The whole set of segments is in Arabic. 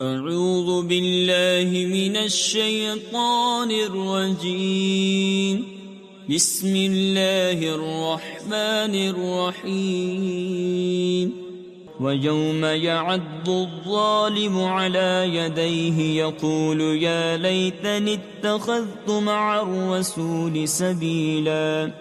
أعوذ بالله من الشيطان الرجيم. بسم الله الرحمن الرحيم. ويوم يعض الظالم على يديه يقول يا ليتني اتخذت مع الرسول سبيلا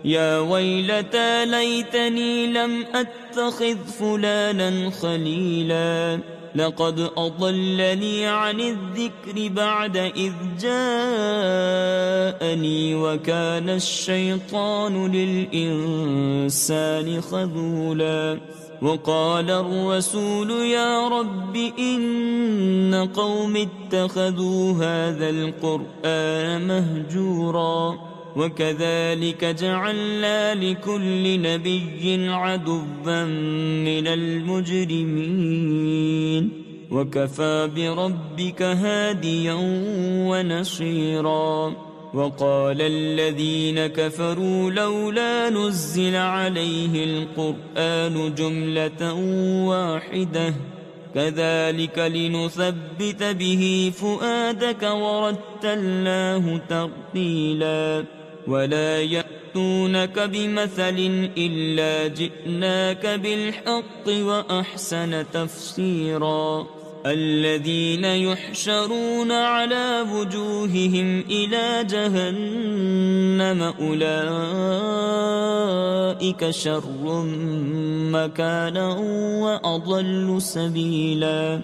يا ويلتى ليتني لم أتخذ فلانا خليلا لقد أضلني عن الذكر بعد إذ جاءني وكان الشيطان للإنسان خذولا وقال الرسول يا رب إن قوم اتخذوا هذا القرآن مهجورا وكذلك جعلنا لكل نبي عدوا من المجرمين وكفى بربك هاديا ونصيرا وقال الذين كفروا لولا نزل عليه القرآن جملة واحدة كذلك لنثبت به فؤادك ورتلناه ترتيلا ولا يأتونك بمثل إلا جئناك بالحق وأحسن تفسيرا الذين يحشرون على وجوههم إلى جهنم أولئك شر مكانا وأضل سبيلا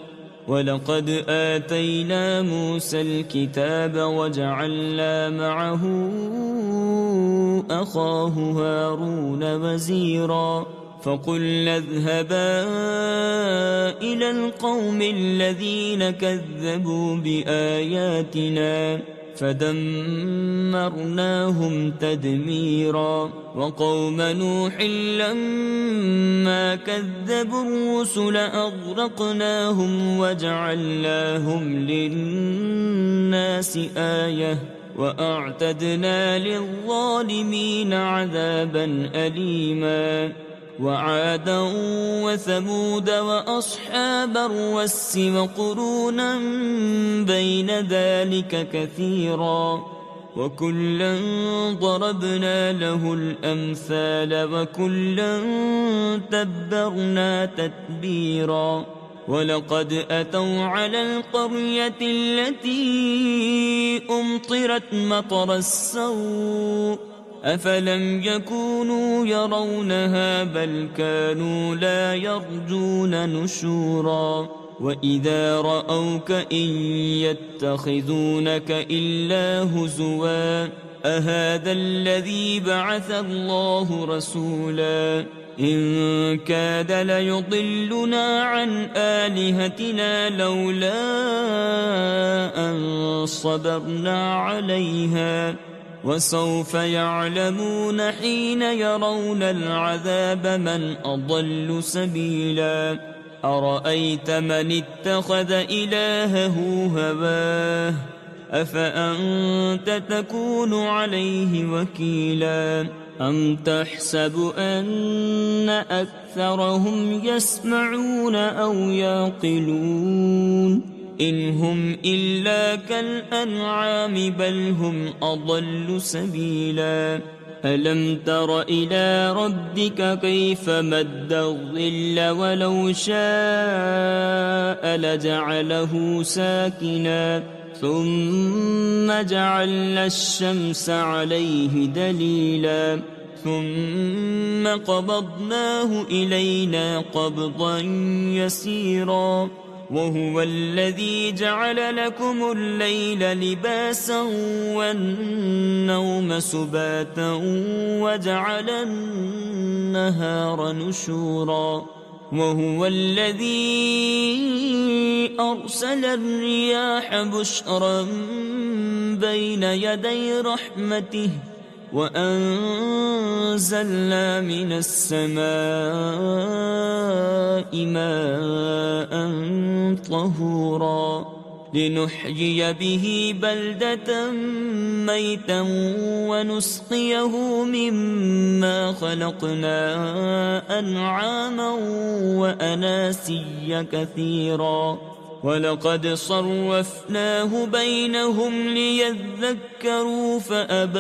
ولقد آتينا موسى الكتاب وجعلنا معه أخاه هارون وزيرا فقلنا اذهبا إلى القوم الذين كذبوا بآياتنا فدمرناهم تدميرا وقوم نوح لما كذبوا الرسل أغرقناهم وجعلناهم للناس آية وأعتدنا للظالمين عذابا أليما وعادا وثمود وأصحاب الرس وقرونا بين ذلك كثيرا وكلا ضربنا له الأمثال وكلا تبرنا تتبيرا ولقد أتوا على القرية التي أمطرت مطر السوء أفلم يكونوا يرونها بل كانوا لا يرجون نشورا وإذا رأوك إن يتخذونك إلا هزوا أهذا الذي بعث الله رسولا إن كاد ليضلنا عن آلهتنا لولا أن صبرنا عليها وسوف يعلمون حين يرون العذاب من أضل سبيلا أرأيت من اتخذ إلهه هواه أفأنت تكون عليه وكيلا أم تحسب أن أكثرهم يسمعون أو يعقلون إن هم إلا كالأنعام بل هم أضل سبيلا ألم تر إلى ربك كيف مد الظل ولو شاء لجعله ساكنا ثم جعلنا الشمس عليه دليلا ثم قبضناه إلينا قبضا يسيرا وهو الذي جعل لكم الليل لباسا والنوم سباتا وجعل النهار نشورا وهو الذي أرسل الرياح بشرا بين يدي رحمته وأنزلنا من السماء ماء طهورا لنحيي به بلدة ميتا ونسقيه مما خلقنا أنعاما وأناسيا كثيرا ولقد صرفناه بينهم ليذكروا فأبى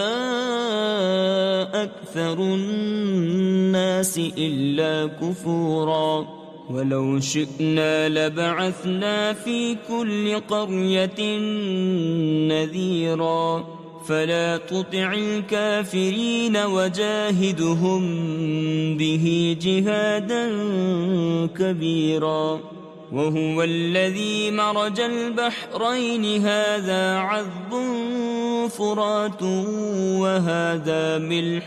أكثر الناس إلا كفورا ولو شئنا لبعثنا في كل قرية نذيرا فلا تطع الكافرين وجاهدهم به جهادا كبيرا وهو الذي مرج البحرين هذا عذب فرات وهذا ملح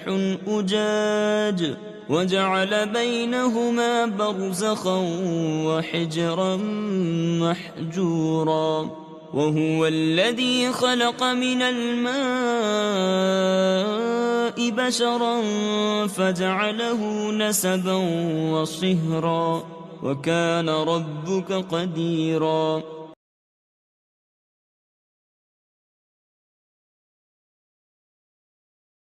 أجاج وجعل بينهما برزخا وحجرا محجورا وهو الذي خلق من الماء بشرا فجعله نسبا وصهرا وكان ربك قديرا